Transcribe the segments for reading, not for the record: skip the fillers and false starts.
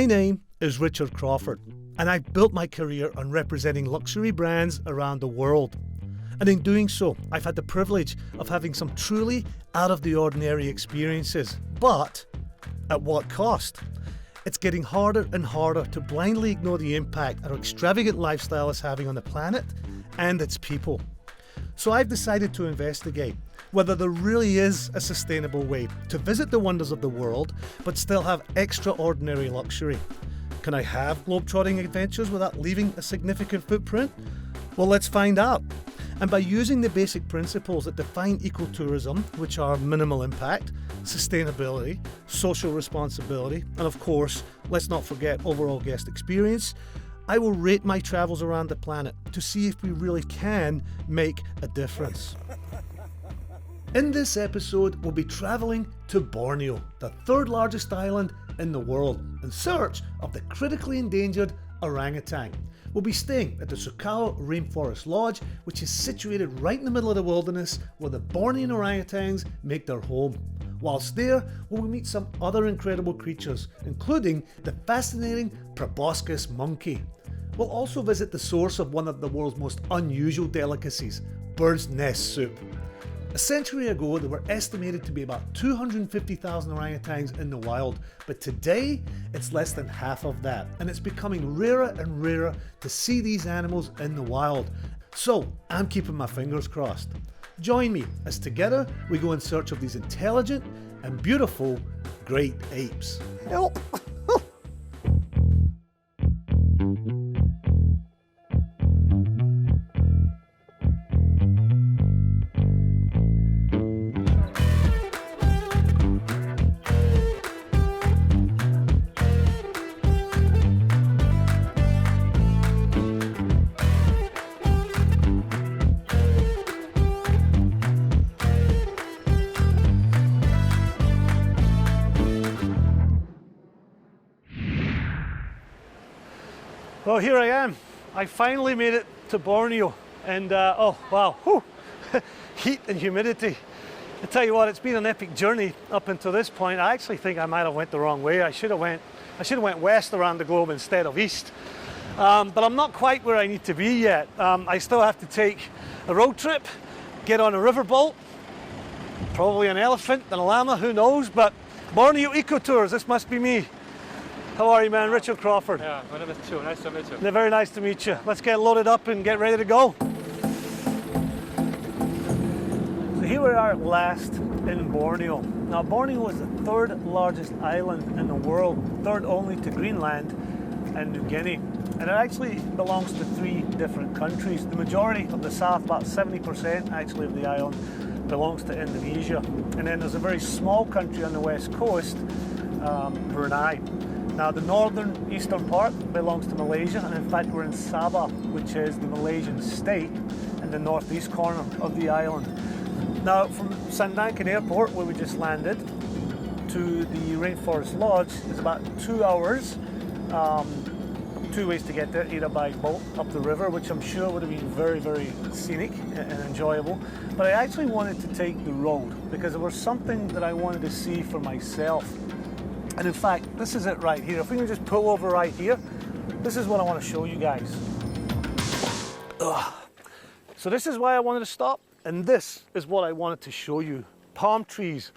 name is Richard Crawford, and I've built my career on representing luxury brands around the world. And in doing so, I've had the privilege of having some truly out-of-the-ordinary experiences. But at what cost? It's getting harder and harder to blindly ignore the impact our extravagant lifestyle is having on the planet and its people. So I've decided to investigate whether there really is a sustainable way to visit the wonders of the world but still have extraordinary luxury. Can I have globe-trotting adventures without leaving a significant footprint? Well, let's find out. And by using the basic principles that define ecotourism, which are minimal impact, sustainability, social responsibility, and of course, let's not forget overall guest experience, I will rate my travels around the planet to see if we really can make a difference. In this episode, we'll be travelling to Borneo, the third largest island in the world, in search of the critically endangered orangutan. We'll be staying at the Sukau Rainforest Lodge, which is situated right in the middle of the wilderness where the Bornean orangutans make their home. Whilst there, we'll meet some other incredible creatures, including the fascinating Proboscis monkey. We'll also visit the source of one of the world's most unusual delicacies, bird's nest soup. A century ago, there were estimated to be about 250,000 orangutans in the wild, but today it's less than half of that, and it's becoming rarer and rarer to see these animals in the wild. So I'm keeping my fingers crossed. Join me as together we go in search of these intelligent and beautiful great apes. Help! Well, here I am. I finally made it to Borneo, and oh wow, whew. Heat and humidity. I tell you what, it's been an epic journey up until this point. I actually think I might have went the wrong way. I should have went west around the globe instead of east. But I'm not quite where I need to be yet. I still have to take a road trip, get on a riverboat, probably an elephant and a llama, who knows? But Borneo Eco Tours, this must be me. How are you, man? Richard Crawford. Yeah, my name is Chu. Nice to meet you. Very nice to meet you. Let's get loaded up and get ready to go. So here we are at last in Borneo. Now, Borneo is the third largest island in the world, third only to Greenland and New Guinea. And it actually belongs to 3 different countries. The majority of the south, about 70% actually of the island, belongs to Indonesia. And then there's a very small country on the west coast, Brunei. Now, the northern eastern part belongs to Malaysia, and in fact we're in Sabah, which is the Malaysian state in the northeast corner of the island. Now, from Sandakan Airport, where we just landed, to the Rainforest Lodge is about 2 hours. 2 ways to get there, either by boat up the river, which I'm sure would have been very, very scenic and enjoyable. But I actually wanted to take the road because there was something that I wanted to see for myself. And in fact, this is it right here. If we can just pull over right here, this is what I want to show you guys. Ugh. So this is why I wanted to stop, and this is what I wanted to show you. Palm trees,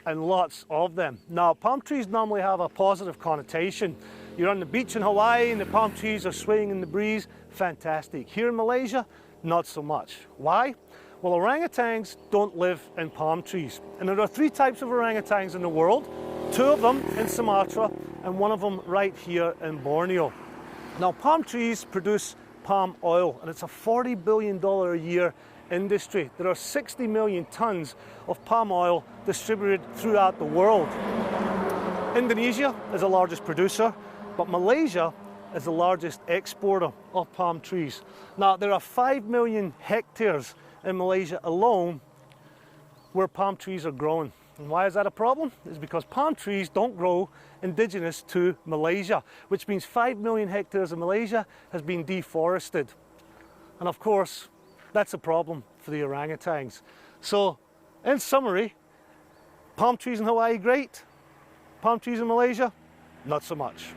and lots of them. Now, palm trees normally have a positive connotation. You're on the beach in Hawaii and the palm trees are swaying in the breeze, fantastic. Here in Malaysia, not so much. Why? Well, orangutans don't live in palm trees. And there are 3 types of orangutans in the world. 2 of them in Sumatra and 1 of them right here in Borneo. Now, palm trees produce palm oil, and it's a $40 billion a year industry. There are 60 million tons of palm oil distributed throughout the world. Indonesia is the largest producer, but Malaysia is the largest exporter of palm trees. Now, there are 5 million hectares in Malaysia alone where palm trees are growing. And why is that a problem? It's because palm trees don't grow indigenous to Malaysia, which means 5 million hectares of Malaysia has been deforested. And of course, that's a problem for the orangutans. So, in summary, palm trees in Hawaii, great. Palm trees in Malaysia, not so much.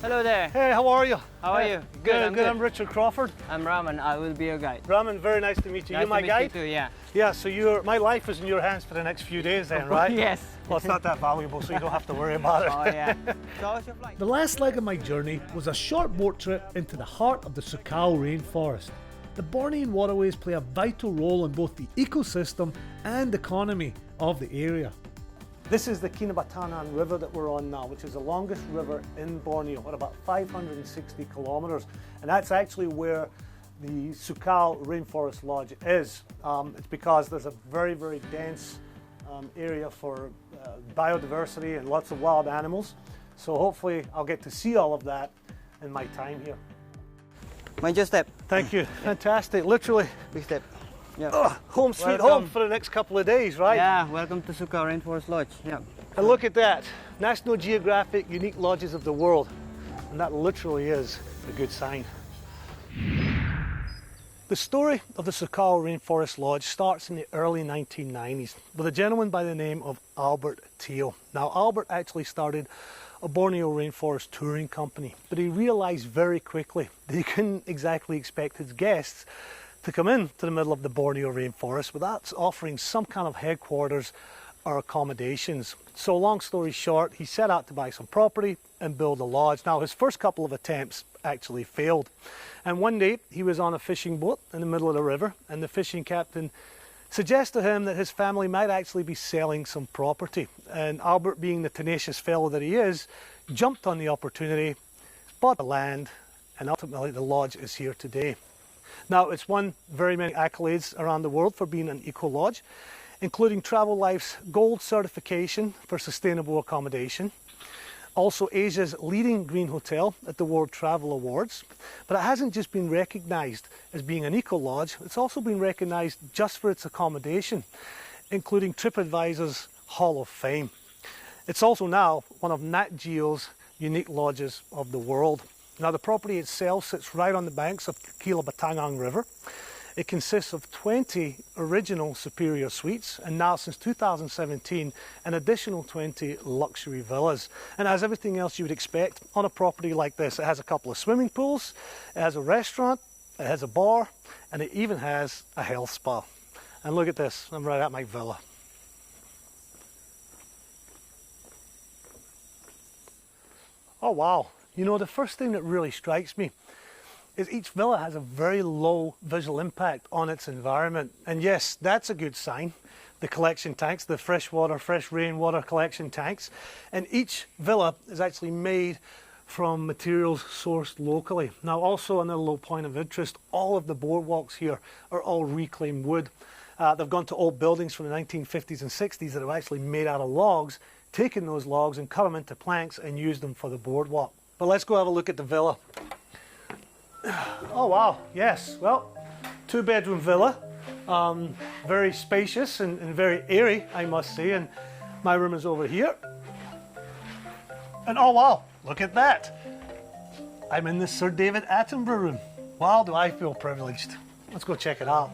Hello there. Hey, how are you? How are you? Good, good. I'm Richard Crawford. I'm Raman. I will be your guide. Raman, very nice to meet you. You're my guide? Nice to meet you too, yeah. Yeah, so my life is in your hands for the next few days then, right? Yes. Well, it's not that valuable, so you don't have to worry about it. Oh, yeah. So how's your flight? The last leg of my journey was a short boat trip into the heart of the Sukau rainforest. The Bornean waterways play a vital role in both the ecosystem and economy of the area. This is the Kinabatangan River that we're on now, which is the longest river in Borneo at about 560 kilometers. And that's actually where the Sukau Rainforest Lodge is. It's because there's a very, very dense area for biodiversity and lots of wild animals. So hopefully I'll get to see all of that in my time here. Mind your step. Thank you. Fantastic. Literally. Big step. Yeah. Home sweet Welcome. home for the next couple of days, right? Yeah, welcome to Sukau Rainforest Lodge. Yeah. And look at that. National Geographic Unique Lodges of the World. And that literally is a good sign. The story of the Sukau Rainforest Lodge starts in the early 1990s with a gentleman by the name of Albert Teal. Now, Albert actually started a Borneo rainforest touring company, but he realized very quickly that he couldn't exactly expect his guests to come in to the middle of the Borneo rainforest without offering some kind of headquarters or accommodations. So long story short, he set out to buy some property and build a lodge. Now, his first couple of attempts actually failed. And one day he was on a fishing boat in the middle of the river, and the fishing captain suggested to him that his family might actually be selling some property. And Albert, being the tenacious fellow that he is, jumped on the opportunity, bought the land, and ultimately the lodge is here today. Now, it's won very many accolades around the world for being an eco-lodge, including Travel Life's Gold certification for sustainable accommodation, also Asia's leading green hotel at the World Travel Awards. But it hasn't just been recognised as being an eco-lodge, it's also been recognised just for its accommodation, including TripAdvisor's Hall of Fame. It's also now one of Nat Geo's unique lodges of the world. Now, the property itself sits right on the banks of the Kinabatangan River. It consists of 20 original superior suites, and now since 2017 an additional 20 luxury villas. And as everything else you would expect on a property like this, it has a couple of swimming pools, it has a restaurant, it has a bar, and it even has a health spa. And look at this, I'm right at my villa. Oh wow, you know, the first thing that really strikes me is each villa has a very low visual impact on its environment. And yes, that's a good sign. The collection tanks, the freshwater, fresh rainwater collection tanks. And each villa is actually made from materials sourced locally. Now, also another little point of interest, all of the boardwalks here are all reclaimed wood. They've gone to old buildings from the 1950s and 60s that are actually made out of logs, taken those logs and cut them into planks and used them for the boardwalk. But let's go have a look at the villa. Oh wow, yes, well, 2-bedroom villa, very spacious and very airy, I must say, and my room is over here. And oh wow, look at that, I'm in the Sir David Attenborough room. Wow, do I feel privileged. Let's go check it out.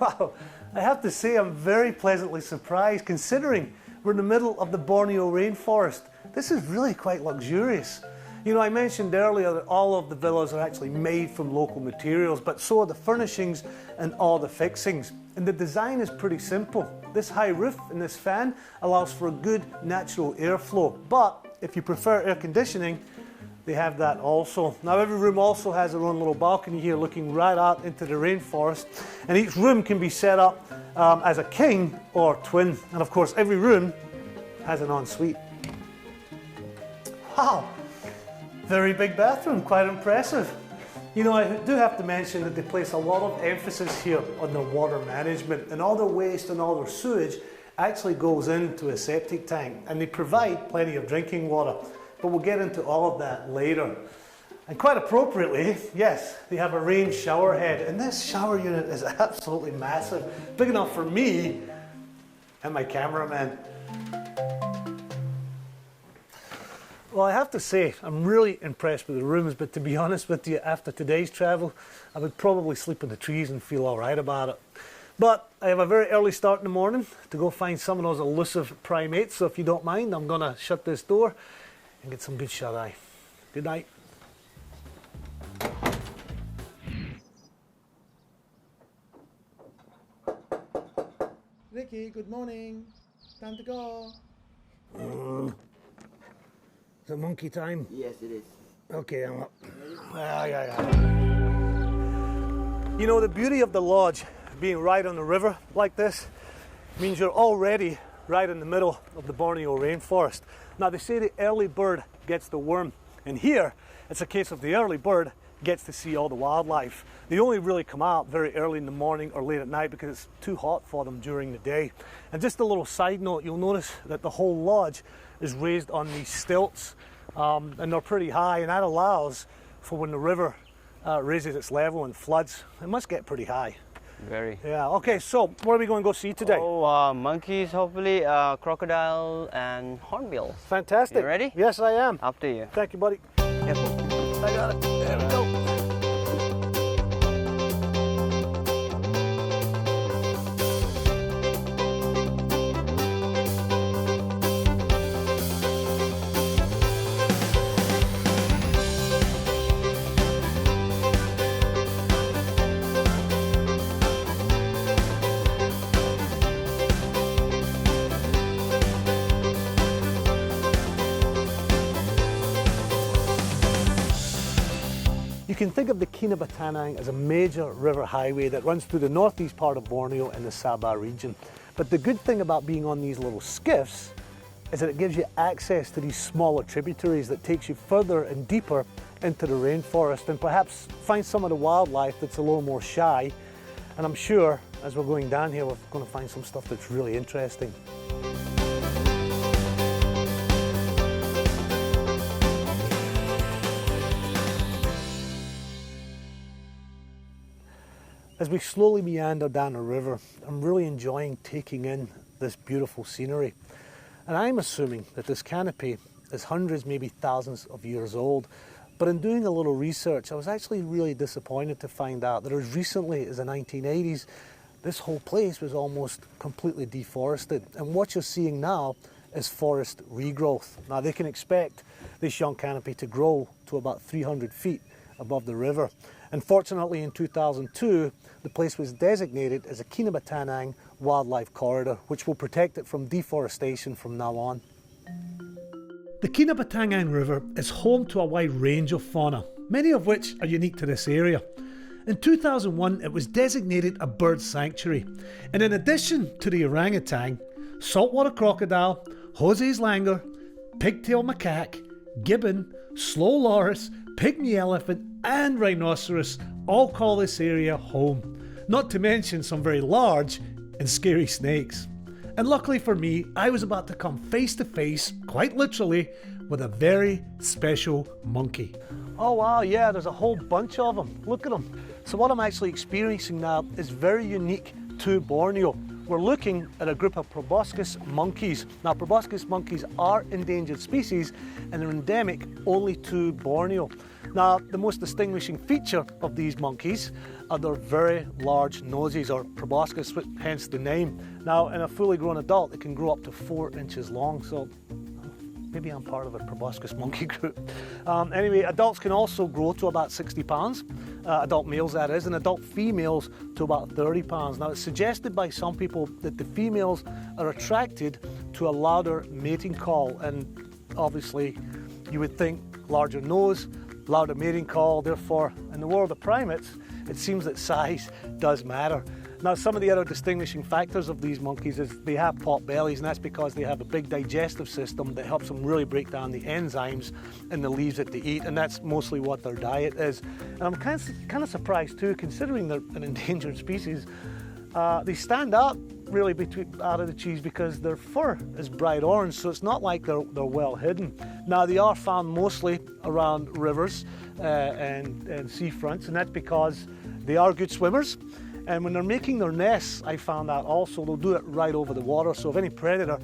Wow, I have to say I'm very pleasantly surprised considering we're in the middle of the Borneo rainforest. This is really quite luxurious. You know, I mentioned earlier that all of the villas are actually made from local materials, but so are the furnishings and all the fixings. And the design is pretty simple. This high roof and this fan allows for a good natural airflow. But if you prefer air conditioning, they have that also. Now, every room also has their own little balcony here looking right out into the rainforest. And each room can be set up as a king or twin. And of course, every room has an ensuite. Wow, very big bathroom, quite impressive. You know, I do have to mention that they place a lot of emphasis here on their water management, and all their waste and all their sewage actually goes into a septic tank, and they provide plenty of drinking water. But we'll get into all of that later. And quite appropriately, yes, they have a rain shower head, and this shower unit is absolutely massive, big enough for me and my cameraman. Well, I have to say, I'm really impressed with the rooms, but to be honest with you, after today's travel, I would probably sleep in the trees and feel all right about it. But I have a very early start in the morning to go find some of those elusive primates. So if you don't mind, I'm going to shut this door and get some good shut-eye. Good night. Ricky, good morning. Time to go. Is it monkey time? Yes, it is. Okay, I'm up. You know, the beauty of the lodge being right on the river like this means you're already right in the middle of the Borneo rainforest. Now, they say the early bird gets the worm, and here it's a case of the early bird gets to see all the wildlife. They only really come out very early in the morning or late at night because it's too hot for them during the day. And just a little side note, you'll notice that the whole lodge is raised on these stilts, and they're pretty high, and that allows for when the river raises its level and floods. It must get pretty high. Very. Yeah, okay, so what are we going to go see today? Oh, monkeys, hopefully, crocodile and hornbills. Fantastic. You ready? Yes, I am. Up to you. Thank you, buddy. Careful. I got it. There we go. You can think of the Kinabatanang as a major river highway that runs through the northeast part of Borneo and the Sabah region. But the good thing about being on these little skiffs is that it gives you access to these smaller tributaries that takes you further and deeper into the rainforest and perhaps find some of the wildlife that's a little more shy. And I'm sure as we're going down here, we're going to find some stuff that's really interesting. As we slowly meander down the river, I'm really enjoying taking in this beautiful scenery. And I'm assuming that this canopy is hundreds, maybe thousands of years old. But in doing a little research, I was actually really disappointed to find out that as recently as the 1980s, this whole place was almost completely deforested. And what you're seeing now is forest regrowth. Now, they can expect this young canopy to grow to about 300 feet above the river. And fortunately, in 2002, the place was designated as a Kinabatanang Wildlife Corridor, which will protect it from deforestation from now on. The Kinabatangan River is home to a wide range of fauna, many of which are unique to this area. In 2001, it was designated a bird sanctuary, and in addition to the orangutan, saltwater crocodile, Jose's langur, pigtail macaque, gibbon, slow loris, pygmy elephant and rhinoceros all call this area home, not to mention some very large and scary snakes. And luckily for me, I was about to come face to face, quite literally, with a very special monkey. Oh wow, yeah, there's a whole bunch of them. Look at them. So what I'm actually experiencing now is very unique to Borneo. We're looking at a group of Proboscis monkeys. Now, Proboscis monkeys are endangered species and they're endemic only to Borneo. Now, the most distinguishing feature of these monkeys are their very large noses, or proboscis, hence the name. Now, in a fully grown adult, it can grow up to 4 inches long, so maybe I'm part of a proboscis monkey group. Anyway, adults can also grow to about 60 pounds, adult males that is, and adult females to about 30 pounds. Now, it's suggested by some people that the females are attracted to a louder mating call, and obviously you would think larger nose, louder mating call, therefore in the world of primates, it seems that size does matter. Now, some of the other distinguishing factors of these monkeys is they have pot bellies, and that's because they have a big digestive system that helps them really break down the enzymes in the leaves that they eat, and that's mostly what their diet is. And I'm kind of surprised too, considering they're an endangered species. They stand out really out of the trees because their fur is bright orange, so it's not like they're well hidden. Now, they are found mostly around rivers and seafronts, and that's because they are good swimmers. And when they're making their nests, I found out also, they'll do it right over the water. So if any predator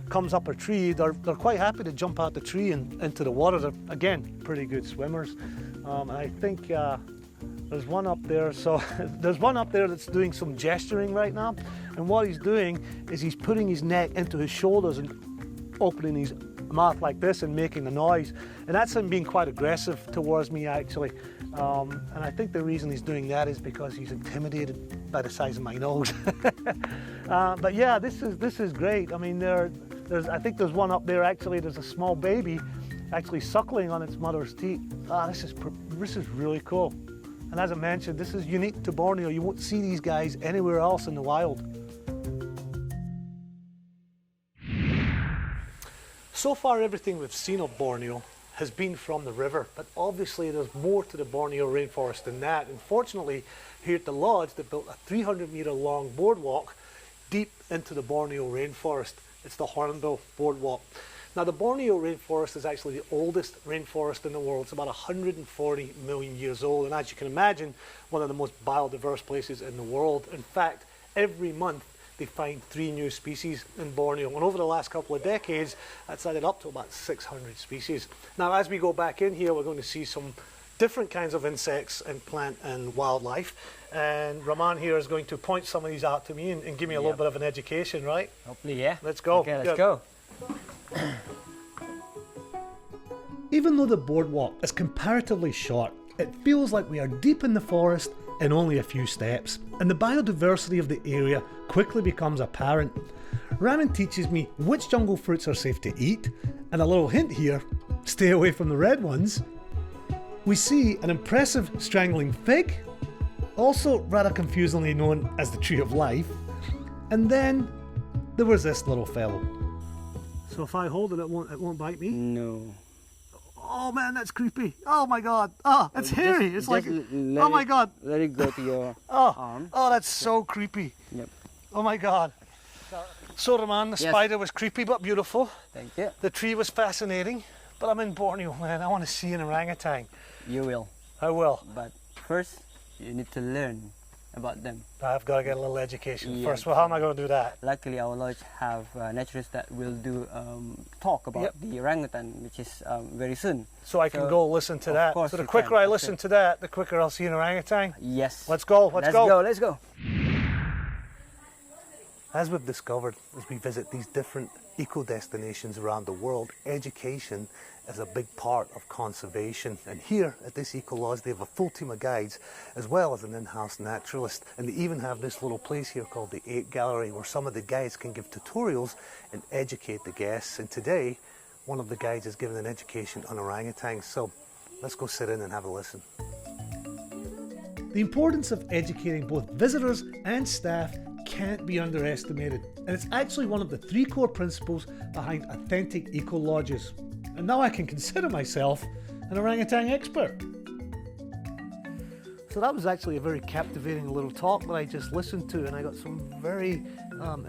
comes up a tree, they're quite happy to jump out the tree and into the water. They're, again, pretty good swimmers. And I think there's There's one up there, so there's one up there that's doing some gesturing right now, and what he's doing is he's putting his neck into his shoulders and opening his mouth like this and making a noise, and that's him being quite aggressive towards me actually. And I think the reason he's doing that is because he's intimidated by the size of my nose. But yeah, this is great. I mean, I think there's one up there actually. There's a small baby actually suckling on its mother's teat. This is really cool. And as I mentioned, this is unique to Borneo. You won't see these guys anywhere else in the wild. So far, everything we've seen of Borneo has been from the river, but obviously there's more to the Borneo rainforest than that. And fortunately, here at the lodge, they built a 300-meter long boardwalk deep into the Borneo rainforest. It's the Hornbill Boardwalk. Now, the Borneo rainforest is actually the oldest rainforest in the world. It's about 140 million years old, and as you can imagine, one of the most biodiverse places in the world. In fact, every month they find 3 new species in Borneo, and over the last couple of decades, that's added up to about 600 species. Now, as we go back in here, we're going to see some different kinds of insects and plant and wildlife, and Rahman here is going to point some of these out to me and give me a little bit of an education, right? Hopefully, yeah. Let's go. Okay, let's go. Even though the boardwalk is comparatively short, it feels like we are deep in the forest in only a few steps, and the biodiversity of the area quickly becomes apparent. Raman teaches me which jungle fruits are safe to eat, and a little hint here, stay away from the red ones. We see an impressive strangling fig, also rather confusingly known as the tree of life, and then there was this little fellow. So if I hold it, it won't bite me? No. Oh man, that's creepy. Oh my god. Oh, it's hairy. It's like, oh my god. Let it go to your arm. Oh, that's so creepy. Yep. Oh my god. So Rahman, the spider was creepy but beautiful. Thank you. The tree was fascinating. But I'm in Borneo, man. I want to see an orangutan. You will. I will. But first, you need to learn about them. I've got to get a little education Yes. first. Well, how am I going to do that? Luckily, our lodge have naturalists that will do talk about the orangutan, which is very soon. So I can go listen to that. Course So the you quicker can. I listen to that, the quicker I'll see an orangutan. Yes. Let's go. Let's go. Let's go. As we've discovered, as we visit these different eco-destinations around the world, education is a big part of conservation. And here at this Eco Lodge, they have a full team of guides, as well as an in-house naturalist. And they even have this little place here called the 8 Gallery, where some of the guides can give tutorials and educate the guests. And today, one of the guides is giving an education on orangutans. So let's go sit in and have a listen. The importance of educating both visitors and staff can't be underestimated, and it's actually one of the 3 core principles behind authentic eco lodges. And now I can consider myself an orangutan expert. So that was actually a very captivating little talk that I just listened to, and I got some very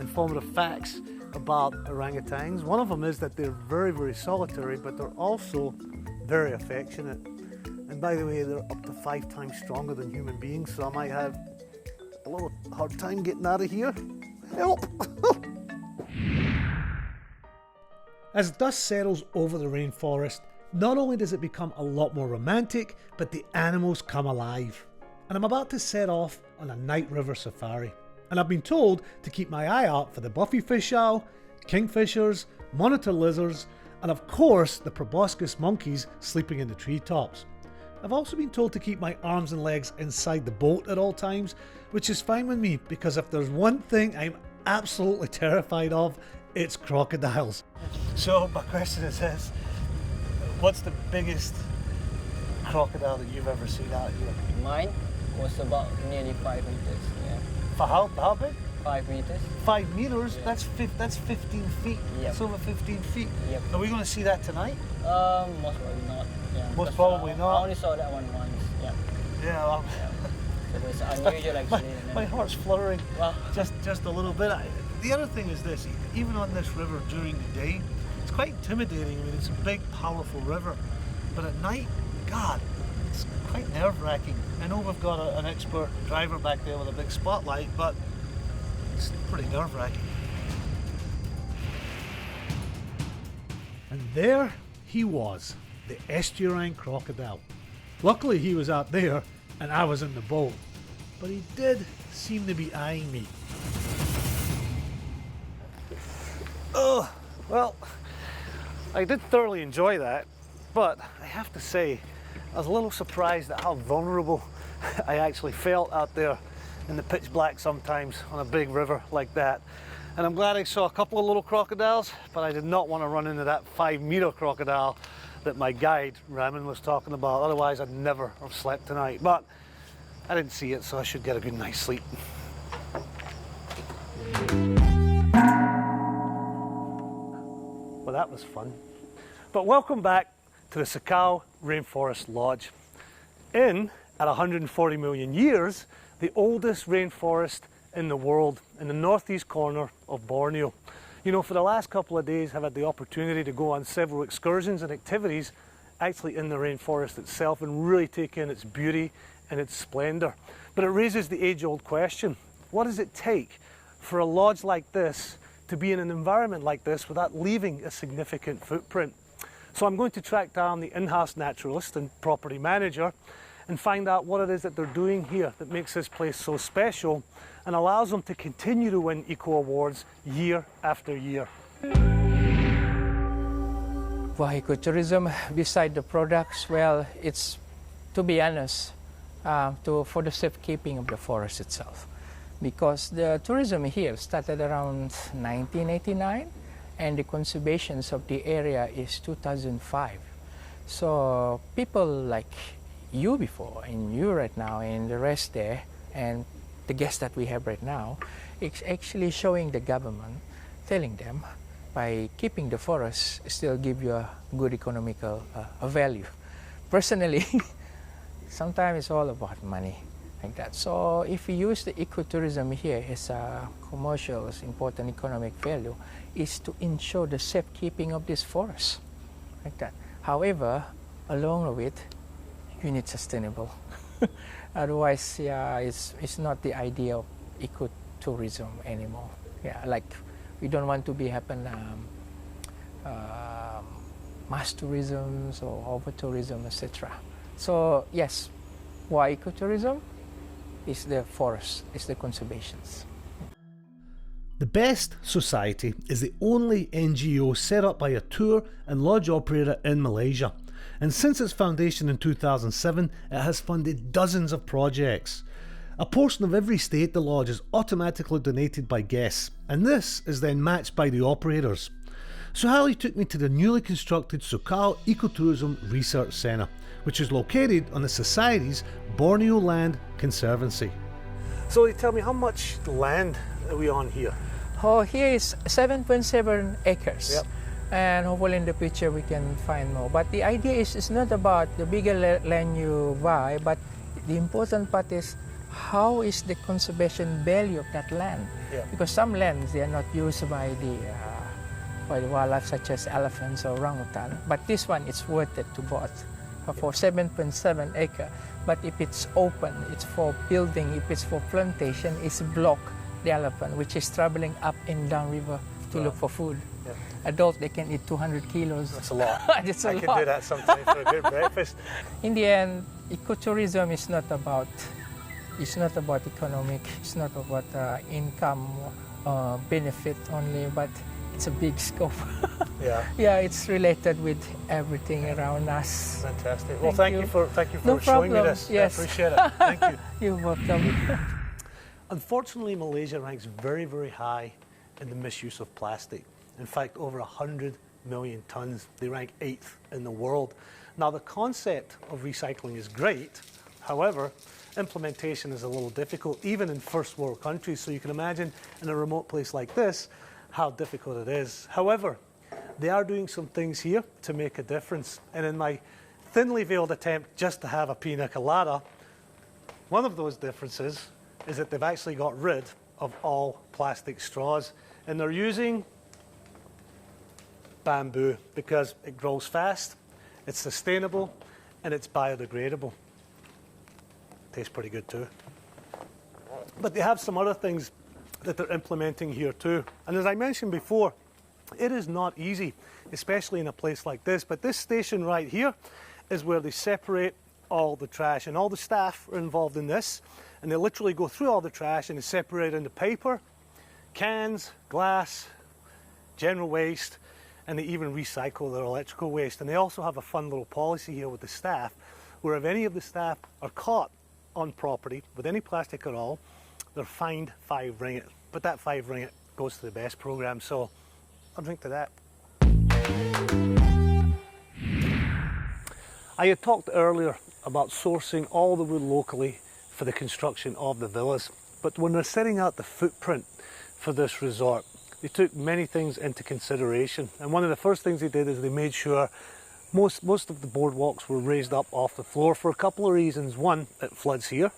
informative facts about orangutans. One of them is that they're very, very solitary, but they're also very affectionate. And by the way, they're up to 5 times stronger than human beings, so I might have a little hard time getting out of here. Help! As dust settles over the rainforest, not only does it become a lot more romantic, but the animals come alive. And I'm about to set off on a night river safari. And I've been told to keep my eye out for the buffy fish owl, kingfishers, monitor lizards, and of course the proboscis monkeys sleeping in the treetops. I've also been told to keep my arms and legs inside the boat at all times, which is fine with me because if there's one thing I'm absolutely terrified of, it's crocodiles. So my question is this, what's the biggest crocodile that you've ever seen out here? Mine was about nearly 5 meters. Yeah. For how big? 5 meters. 5 meters? Yeah. That's 15 feet. Yep. It's over 15 feet. Yep. Are we going to see that tonight? Most probably not. Yeah. Most probably not. I only saw that one once. Yeah. Yeah. So it's unusual actually. My heart's fluttering. Well, just a little bit. The other thing is this, even on this river during the day, it's quite intimidating. I mean, it's a big, powerful river. But at night, God, it's quite nerve-wracking. I know we've got an expert driver back there with a big spotlight, but it's pretty nerve-wracking. And there he was, the estuarine crocodile. Luckily he was out there and I was in the boat, but he did seem to be eyeing me. Oh, well, I did thoroughly enjoy that, but I have to say, I was a little surprised at how vulnerable I actually felt out there in the pitch black sometimes on a big river like that. And I'm glad I saw a couple of little crocodiles, but I did not want to run into that 5-meter crocodile that my guide, Raman, was talking about. Otherwise, I'd never have slept tonight. But I didn't see it, so I should get a good night's sleep. Well, that was fun. But welcome back to the Sukau Rainforest Lodge. At 140 million years, the oldest rainforest in the world in the northeast corner of Borneo. You know, for the last couple of days I've had the opportunity to go on several excursions and activities actually in the rainforest itself and really take in its beauty and its splendor. But it raises the age-old question, what does it take for a lodge like this to be in an environment like this without leaving a significant footprint? So I'm going to track down the in-house naturalist and property manager and find out what it is that they're doing here that makes this place so special and allows them to continue to win eco awards year after year. For ecotourism, beside the products, well, it's, to be honest, for the safekeeping of the forest itself. Because the tourism here started around 1989 and the conservations of the area is 2005. So people like you before and you right now and the rest there and the guests that we have right now, it's actually showing the government, telling them by keeping the forest still give you a good economical value. Personally, sometimes it's all about money like that. So if we use the ecotourism here as a commercial, as important economic value, is to ensure the safekeeping of this forest like that. However, along with it, you need sustainable. Otherwise, yeah, it's not the idea of ecotourism anymore. Yeah, like we don't want to be mass tourism or over tourism, etc. So yes, why ecotourism? Is the forest, is the conservations. The Best Society is the only NGO set up by a tour and lodge operator in Malaysia. And since its foundation in 2007, it has funded dozens of projects. A portion of every stay at the lodge is automatically donated by guests, and this is then matched by the operators. So Hallie took me to the newly constructed Sukau Ecotourism Research Centre, which is located on the Society's Borneo Land Conservancy. So tell me, how much land are we on here? Oh, here is 7.7 acres. Yep. And hopefully in the future we can find more. But the idea is it's not about the bigger land you buy, but the important part is how is the conservation value of that land. Yeah. Because some lands, they are not used by the wildlife such as elephants or orangutan. But this one, it's worth it to both for 7.7 acre. But if it's open, it's for building, if it's for plantation, it's block the elephant, which is traveling up and down river to look for food. Yeah. Adult, they can eat 200 kilos. That's a lot. That's a I lot. could do that sometime for a good breakfast. In the end, ecotourism is not about economic, it's not about income benefit only, but it's a big scope. Yeah. Yeah, it's related with everything around us. Fantastic. Well, Thank thank you for No showing me problem. this. Yes. I appreciate it. Thank you. You're welcome. Unfortunately, Malaysia ranks very, very high in the misuse of plastic. In fact, over 100 million tons. They rank 8th in the world. Now, the concept of recycling is great. However, implementation is a little difficult, even in first world countries. So you can imagine in a remote place like this, how difficult it is. However, they are doing some things here to make a difference. And in my thinly veiled attempt just to have a pina colada, one of those differences is that they've actually got rid of all plastic straws. And they're using bamboo because it grows fast, it's sustainable, and it's biodegradable. Tastes pretty good too. But they have some other things that they're implementing here too. And as I mentioned before, it is not easy, especially in a place like this. But this station right here is where they separate all the trash, and all the staff are involved in this, and they literally go through all the trash and they separate into paper, cans, glass, general waste, and they even recycle their electrical waste. And they also have a fun little policy here with the staff, where if any of the staff are caught on property with any plastic at all, they're fined 5 ringgit. But that 5 ringgit goes to the best program, so I'll drink to that. I had talked earlier about sourcing all the wood locally for the construction of the villas, but when they're setting out the footprint for this resort, they took many things into consideration. And one of the first things they did is they made sure most of the boardwalks were raised up off the floor for a couple of reasons. One, it floods here.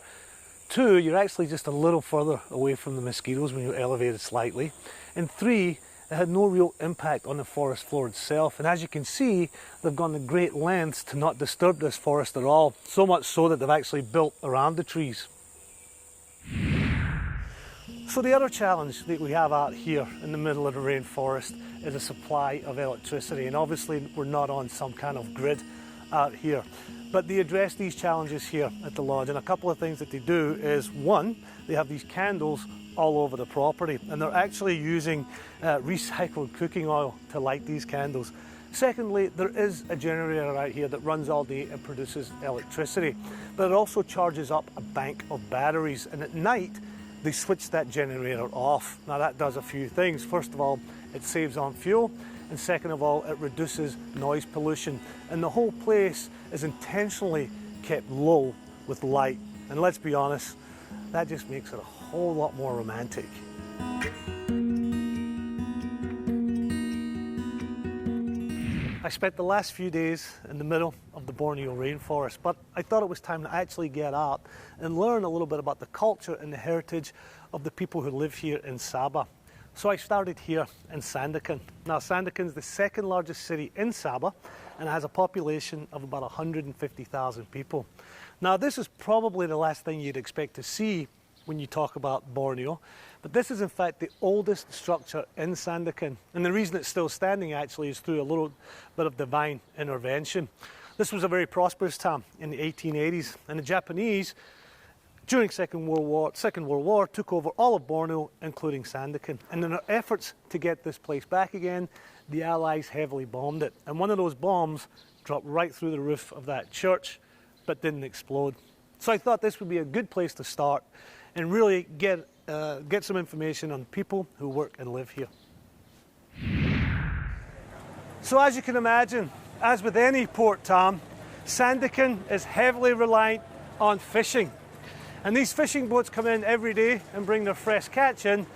Two, you're actually just a little further away from the mosquitoes when you're elevated slightly. And three, it had no real impact on the forest floor itself. And as you can see, they've gone to great lengths to not disturb this forest at all. So much so that they've actually built around the trees. So the other challenge that we have out here in the middle of the rainforest is a supply of electricity. And obviously we're not on some kind of grid out here. But they address these challenges here at the lodge. And a couple of things that they do is, one, they have these candles all over the property, and they're actually using recycled cooking oil to light these candles. Secondly, there is a generator out here that runs all day and produces electricity, but it also charges up a bank of batteries, and at night they switch that generator off. Now that does a few things. First of all, it saves on fuel, and second of all, it reduces noise pollution, and the whole place is intentionally kept low with light. And let's be honest, that just makes it a whole lot more romantic. I spent the last few days in the middle of the Borneo rainforest, but I thought it was time to actually get out and learn a little bit about the culture and the heritage of the people who live here in Sabah. So I started here in Sandakan. Now Sandakan is the second largest city in Sabah and has a population of about 150,000 people. Now this is probably the last thing you'd expect to see when you talk about Borneo, but this is in fact the oldest structure in Sandakan, and the reason it's still standing actually is through a little bit of divine intervention. This was a very prosperous time in the 1880s, and the Japanese during Second World War took over all of Borneo, including Sandakan, and in their efforts to get this place back again, the Allies heavily bombed it, and one of those bombs dropped right through the roof of that church but didn't explode. So I thought this would be a good place to start and really get some information on people who work and live here. So as you can imagine, as with any port town, Sandakan is heavily reliant on fishing. And these fishing boats come in every day and bring their fresh catch in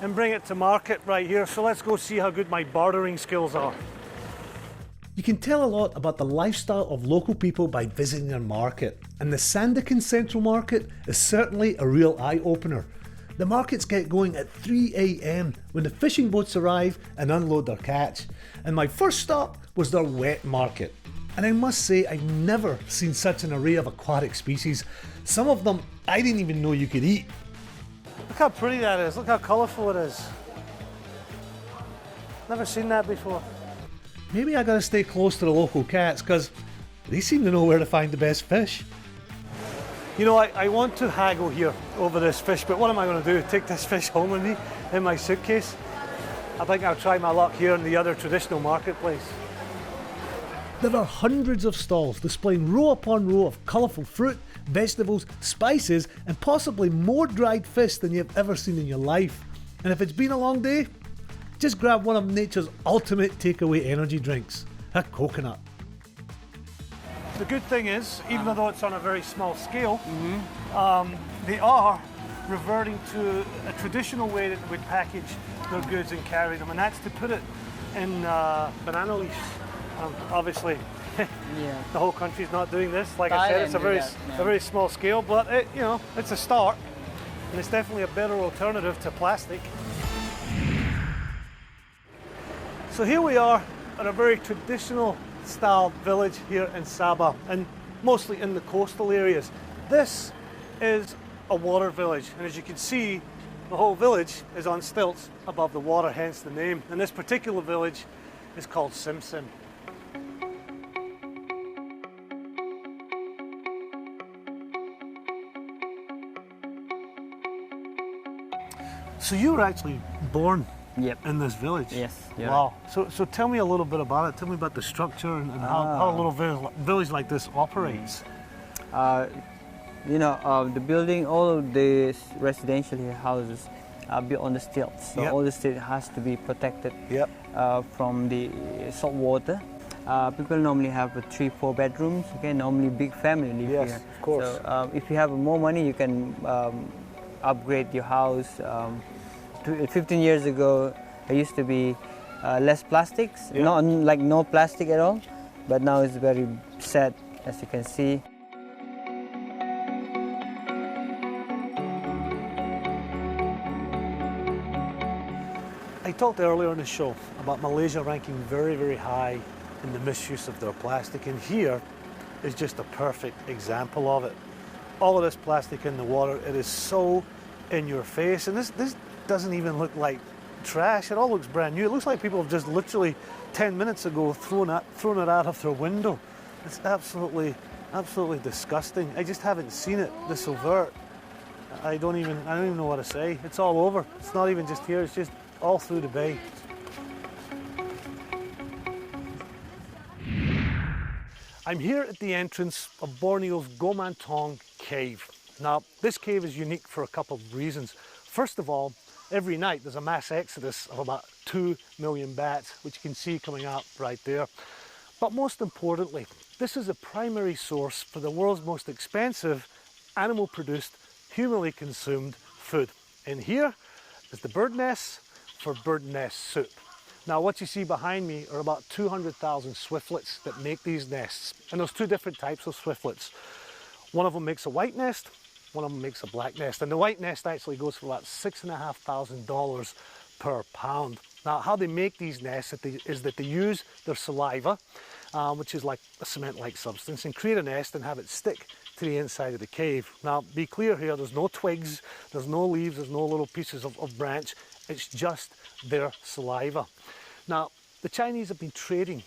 and bring it to market right here. So let's go see how good my bartering skills are. You can tell a lot about the lifestyle of local people by visiting their market, and the Sandakan Central Market is certainly a real eye-opener. The markets get going at 3 AM when the fishing boats arrive and unload their catch, and my first stop was their wet market. And I must say, I've never seen such an array of aquatic species. Some of them I didn't even know you could eat. Look how pretty that is, look how colourful it is. Never seen that before. Maybe I gotta stay close to the local cats because they seem to know where to find the best fish. You know, I want to haggle here over this fish, but what am I going to do? Take this fish home with me in my suitcase? I think I'll try my luck here in the other traditional marketplace. There are hundreds of stalls displaying row upon row of colourful fruit, vegetables, spices, and possibly more dried fish than you've ever seen in your life. And if it's been a long day, just grab one of nature's ultimate takeaway energy drinks, a coconut. The good thing is, even though it's on a very small scale, they are reverting to a traditional way that they would package their goods and carry them, and that's to put it in banana leaves. Obviously, the whole country's not doing this. Like I said, it's a very small scale, but it's a start, and it's definitely a better alternative to plastic. So here we are at a very traditional style village here in Sabah, and mostly in the coastal areas. This is a water village, and as you can see, the whole village is on stilts above the water, hence the name. And this particular village is called Sim Sim. So you were actually born Yep. in this village? Yes. You're Wow. So tell me a little bit about it. Tell me about the structure and how a little village like this operates. The building, all of the residential houses are built on the stilts. So Yep. all the stilt has to be protected Yep. from the salt water. People normally have 3-4 bedrooms. Okay, normally big family live Yes, here. of course. So if you have more money, you can upgrade your house. 15 years ago, there used to be less plastics, Yeah. not like no plastic at all. But now it's very sad, as you can see. I talked earlier in the show about Malaysia ranking very, very high in the misuse of their plastic, and here is just a perfect example of it. All of this plastic in the water, it is so in your face, and this doesn't even look like trash. It all looks brand new. It looks like people have just literally 10 minutes ago thrown it out of their window. It's absolutely disgusting. I just haven't seen it this overt. I don't even know what to say. It's all over. It's not even just here, it's just all through the bay. I'm here at the entrance of Borneo's Gomantong cave. Now, this cave is unique for a couple of reasons. First of all, every night there's a mass exodus of about 2 million bats, which you can see coming out right there. But most importantly, this is a primary source for the world's most expensive animal-produced, humanly consumed food. In here is the bird nests for bird nest soup. Now what you see behind me are about 200,000 swiftlets that make these nests. And there's two different types of swiftlets. One of them makes a white nest, one of them makes a black nest. And the white nest actually goes for about $6,500 per pound. Now how they make these nests is that they use their saliva, which is like a cement-like substance, and create a nest and have it stick to the inside of the cave. Now be clear here, there's no twigs, there's no leaves, there's no little pieces of branch. It's just their saliva. Now, the Chinese have been trading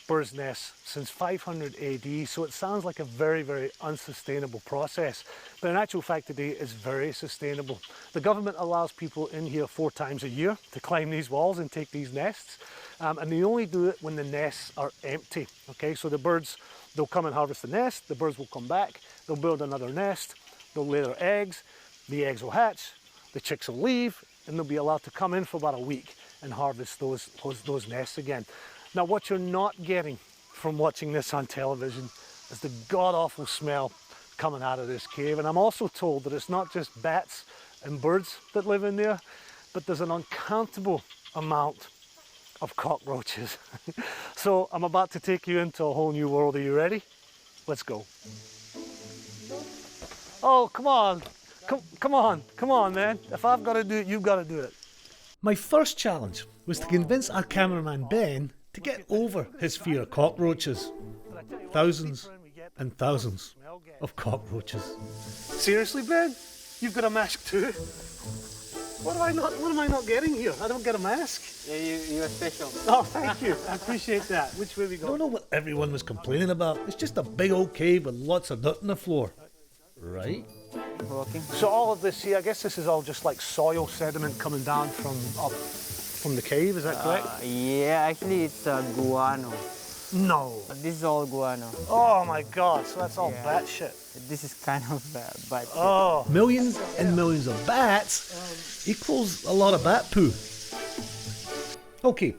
birds' nests since 500 AD, so it sounds like a very, very unsustainable process. But in actual fact today, it's very sustainable. The government allows people in here 4 times a year to climb these walls and take these nests. And they only do it when the nests are empty. Okay, so the birds, they'll come and harvest the nest, the birds will come back, they'll build another nest, they'll lay their eggs, the eggs will hatch, the chicks will leave, and they'll be allowed to come in for about a week and harvest those nests again. Now what you're not getting from watching this on television is the god-awful smell coming out of this cave. And I'm also told that it's not just bats and birds that live in there, but there's an uncountable amount of cockroaches. So I'm about to take you into a whole new world. Are you ready? Let's go. Oh, come on. Come on, man. If I've got to do it, you've got to do it. My first challenge was to convince our cameraman Ben to get over his fear of cockroaches. Thousands and thousands of cockroaches. Seriously, Ben? You've got a mask too? What am I not getting here? I don't get a mask? Yeah, you're special. Oh, thank you. I appreciate that. Which way we I go? don't know what everyone was complaining about. It's just a big old cave with lots of dirt on the floor. Right? Walking. So all of this here, I guess this is all just like soil sediment coming down from the cave, is that correct? Yeah, actually it's guano. No. This is all guano. Oh my God, so that's all Yeah. bat shit. This is kind of bad. Oh. Millions and millions of bats equals a lot of bat poo. Okay,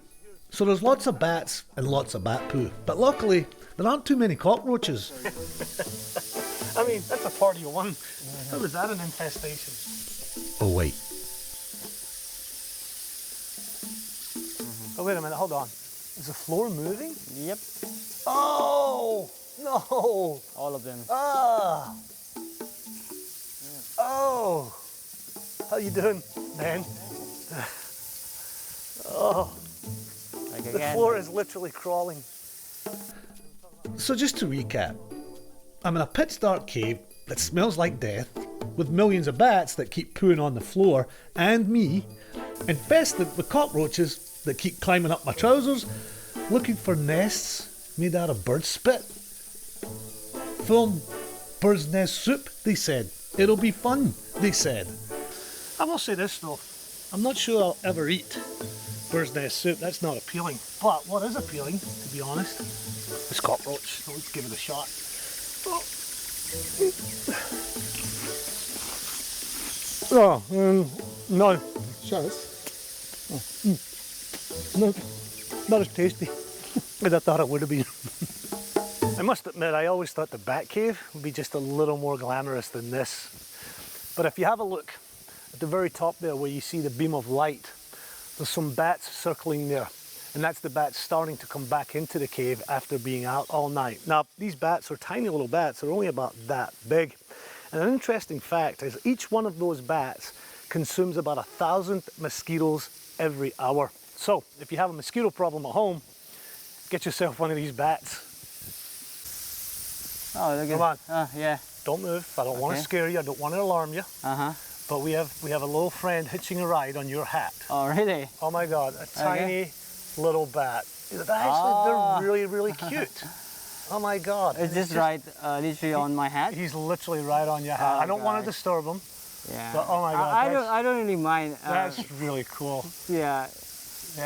so there's lots of bats and lots of bat poo, but luckily there aren't too many cockroaches. I mean, that's a party of one. How is that an infestation? Oh wait, Oh, wait a minute, hold on. Is the floor moving? Yep, Oh, no. all of them. Ah. Oh. How you doing, man? Oh, Like the again. floor is literally crawling. so just to recap, I'm in a pitch dark cave that smells like death, with millions of bats that keep pooing on the floor, and me, infested with cockroaches that keep climbing up my trousers, looking for nests made out of bird spit. Film bird's nest soup, they said. It'll be fun, they said. I will say this though, I'm not sure I'll ever eat bird's nest soup. That's not appealing. But what is appealing, to be honest, is cockroach. So let's give it a shot. No. Show us. No, not as tasty as I thought it would have been. I must admit, I always thought the bat cave would be just a little more glamorous than this. But if you have a look at the very top there where you see the beam of light, there's some bats circling there. And that's the bats starting to come back into the cave after being out all night. Now, these bats are tiny little bats. They're only about that big. And an interesting fact is each one of those bats consumes about 1,000 mosquitoes every hour. So if you have a mosquito problem at home, get yourself one of these bats. Oh, look at. Come on. Yeah. Don't move. I don't want to scare you. I don't want to alarm you. But we have a little friend hitching a ride on your hat. Oh, really? Oh my God, a tiny little bat. They're really, really cute. Oh my God. Is this right literally on my hat? He's literally right on your hat. I don't want to disturb him. Yeah. But oh my God. I don't really mind. That's really cool. Yeah.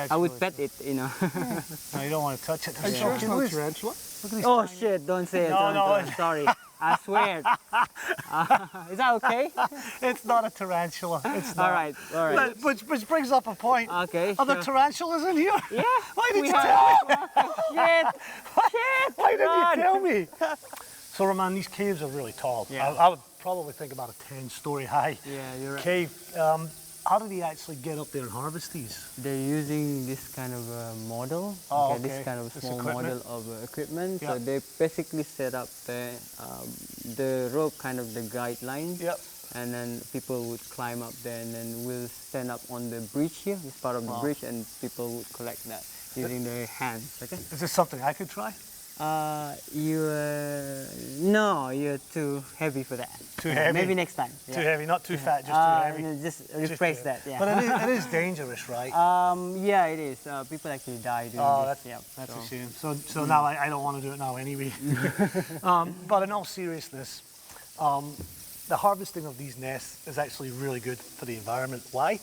I would pet it, you know. No, you don't want to touch it. Are you sure it's not a tarantula? Oh shit, don't say it. No. Sorry. I swear. Is that okay? It's not a tarantula. It's not. All right. Which brings up a point. Okay. Are there tarantulas in here? Yeah. Why did you tell me? Shit. Why didn't you tell me? So, Roman, these caves are really tall. Yeah. I would probably think about a 10-story high Yeah, you're right. cave. How do they actually get up there and harvest these? They're using this kind of model. Oh, okay. This kind of This small equipment? model of equipment. Yep. So they basically set up the rope, kind of the guidelines. Yep. And then people would climb up there, and then we'll stand up on the bridge here. It's part of the bridge, and people would collect that using their hands. Okay. Is this something I could try? No, you're too heavy for that. Too heavy? Maybe next time. Too heavy, not too fat, just too heavy. Just replace that. Yeah. But it is dangerous, right? Yeah, it is. People actually die doing this. That's a shame. So now I don't want to do it now anyway. But in all seriousness, the harvesting of these nests is actually really good for the environment. Why?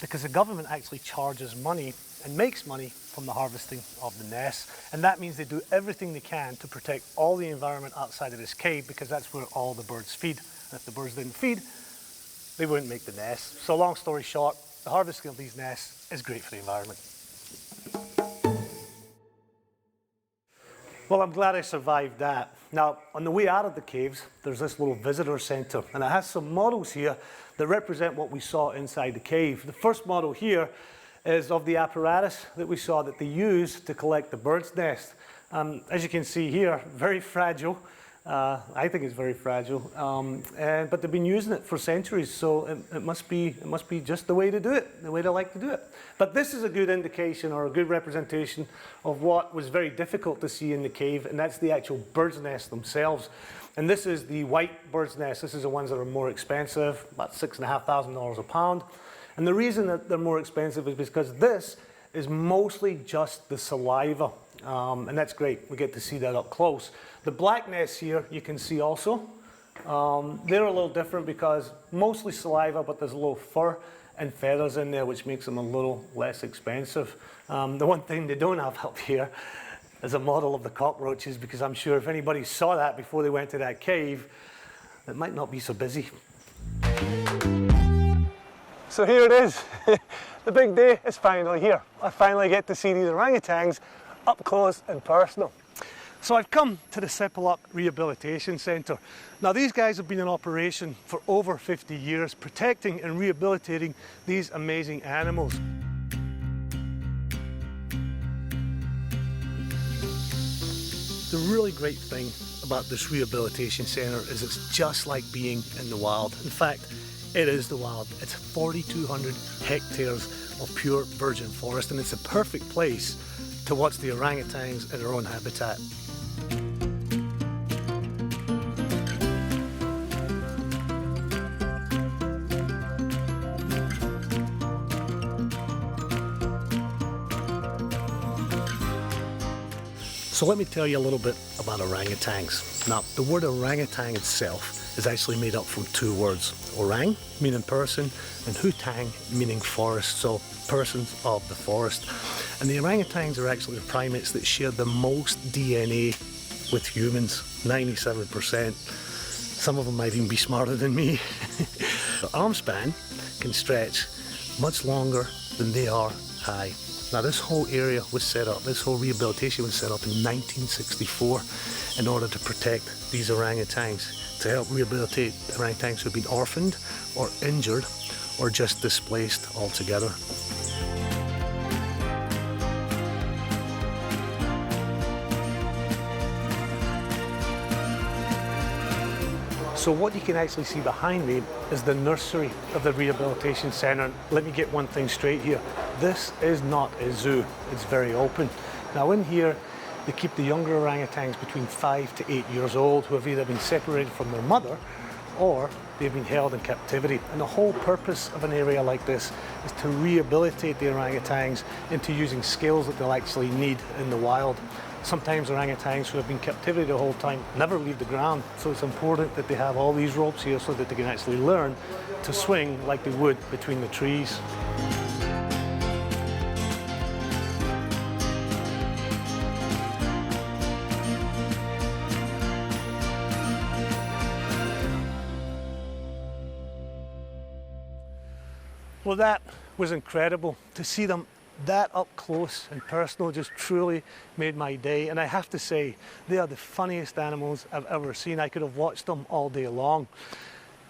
Because the government actually charges money and makes money from the harvesting of the nests. And that means they do everything they can to protect all the environment outside of this cave, because that's where all the birds feed. And if the birds didn't feed, they wouldn't make the nests. So long story short, the harvesting of these nests is great for the environment. Well, I'm glad I survived that. Now, on the way out of the caves, there's this little visitor center, and it has some models here that represent what we saw inside the cave. The first model here is of the apparatus that we saw that they use to collect the bird's nest. As you can see here, very fragile. I think it's very fragile, but they've been using it for centuries, so it must be just the way to do it, the way they like to do it. But this is a good indication, or a good representation, of what was very difficult to see in the cave, and that's the actual bird's nest themselves. And this is the white bird's nest. This is the ones that are more expensive, about $6,500 a pound. And the reason that they're more expensive is because this is mostly just the saliva. And that's great. We get to see that up close. The black nests here, you can see also. They're a little different because mostly saliva, but there's a little fur and feathers in there, which makes them a little less expensive. The one thing they don't have up here is a model of the cockroaches, because I'm sure if anybody saw that before they went to that cave, it might not be so busy. So here it is. The big day is finally here. I finally get to see these orangutans up close and personal. So I've come to the Sepalak Rehabilitation Centre. Now these guys have been in operation for over 50 years, protecting and rehabilitating these amazing animals. The really great thing about this rehabilitation centre is it's just like being in the wild. In fact, it is the wild. It's 4,200 hectares of pure virgin forest, and it's a perfect place to watch the orangutans in their own habitat. So let me tell you a little bit about orangutans. Now, the word orangutan itself is actually made up from two words. Orang, meaning person, and hutang, meaning forest, so persons of the forest. And the orangutans are actually the primates that share the most DNA with humans, 97%. Some of them might even be smarter than me. The arm span can stretch much longer than they are high. Now this whole area was set up, this whole rehabilitation was set up in 1964 in order to protect these orangutans, to help rehabilitate orangutans who have been orphaned or injured or just displaced altogether. So what you can actually see behind me is the nursery of the rehabilitation centre. Let me get one thing straight here. This is not a zoo, it's very open. Now in here, they keep the younger orangutans between 5 to 8 years old who have either been separated from their mother or they've been held in captivity. And the whole purpose of an area like this is to rehabilitate the orangutans into using skills that they'll actually need in the wild. Sometimes orangutans who have been in captivity the whole time never leave the ground, so it's important that they have all these ropes here so that they can actually learn to swing like they would between the trees. Well, that was incredible. To see them that up close and personal just truly made my day. And I have to say, they are the funniest animals I've ever seen. I could have watched them all day long.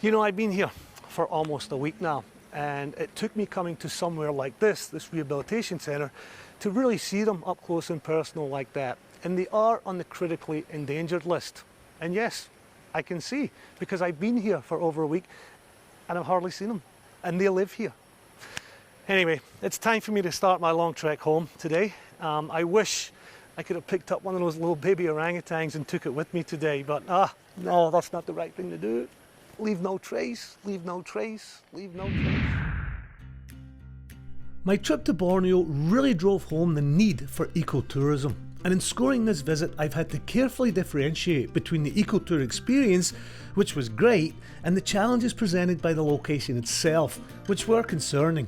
You know, I've been here for almost a week now, and it took me coming to somewhere like this rehabilitation centre, to really see them up close and personal like that. And they are on the critically endangered list. And yes, I can see, because I've been here for over a week and I've hardly seen them, and they live here. Anyway, it's time for me to start my long trek home today. I wish I could have picked up one of those little baby orangutans and took it with me today, but no, that's not the right thing to do. Leave no trace, leave no trace, leave no trace. My trip to Borneo really drove home the need for ecotourism. And in scoring this visit, I've had to carefully differentiate between the ecotour experience, which was great, and the challenges presented by the location itself, which were concerning.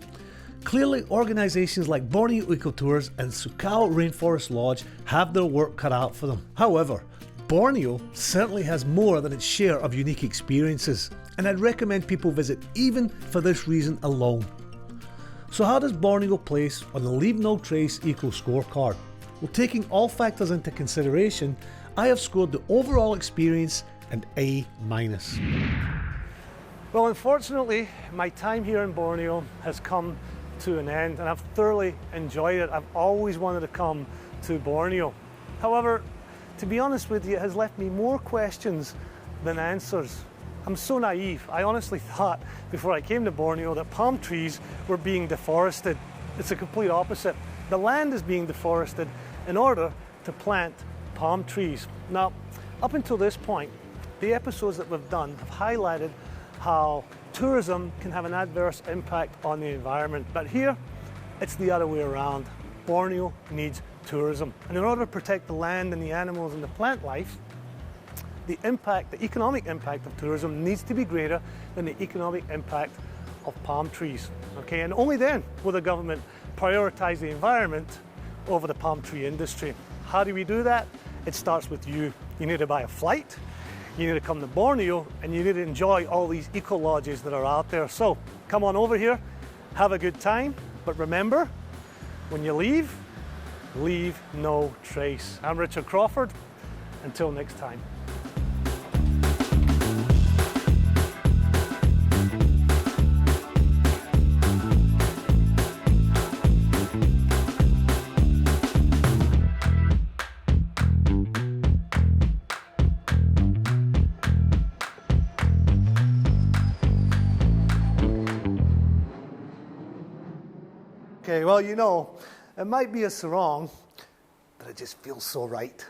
Clearly, organisations like Borneo Ecotours and Sukau Rainforest Lodge have their work cut out for them. However, Borneo certainly has more than its share of unique experiences, and I'd recommend people visit even for this reason alone. So how does Borneo place on the Leave No Trace Eco Scorecard? Well, taking all factors into consideration, I have scored the overall experience an A-. Well, unfortunately, my time here in Borneo has come to an end, and I've thoroughly enjoyed it. I've always wanted to come to Borneo. However, to be honest with you, it has left me more questions than answers. I'm so naive. I honestly thought before I came to Borneo that palm trees were being deforested. It's the complete opposite. The land is being deforested in order to plant palm trees. Now, up until this point, the episodes that we've done have highlighted how tourism can have an adverse impact on the environment. But here, it's the other way around. Borneo needs tourism. And in order to protect the land and the animals and the plant life, the economic impact of tourism needs to be greater than the economic impact of palm trees. Okay, and only then will the government prioritise the environment over the palm tree industry. How do we do that? It starts with you. You need to buy a flight, you need to come to Borneo, and you need to enjoy all these eco lodges that are out there. So come on over here, have a good time, but remember, when you leave no trace. I'm Richard Crawford. Until next time. Okay, well, you know, it might be a sarong, but it just feels so right.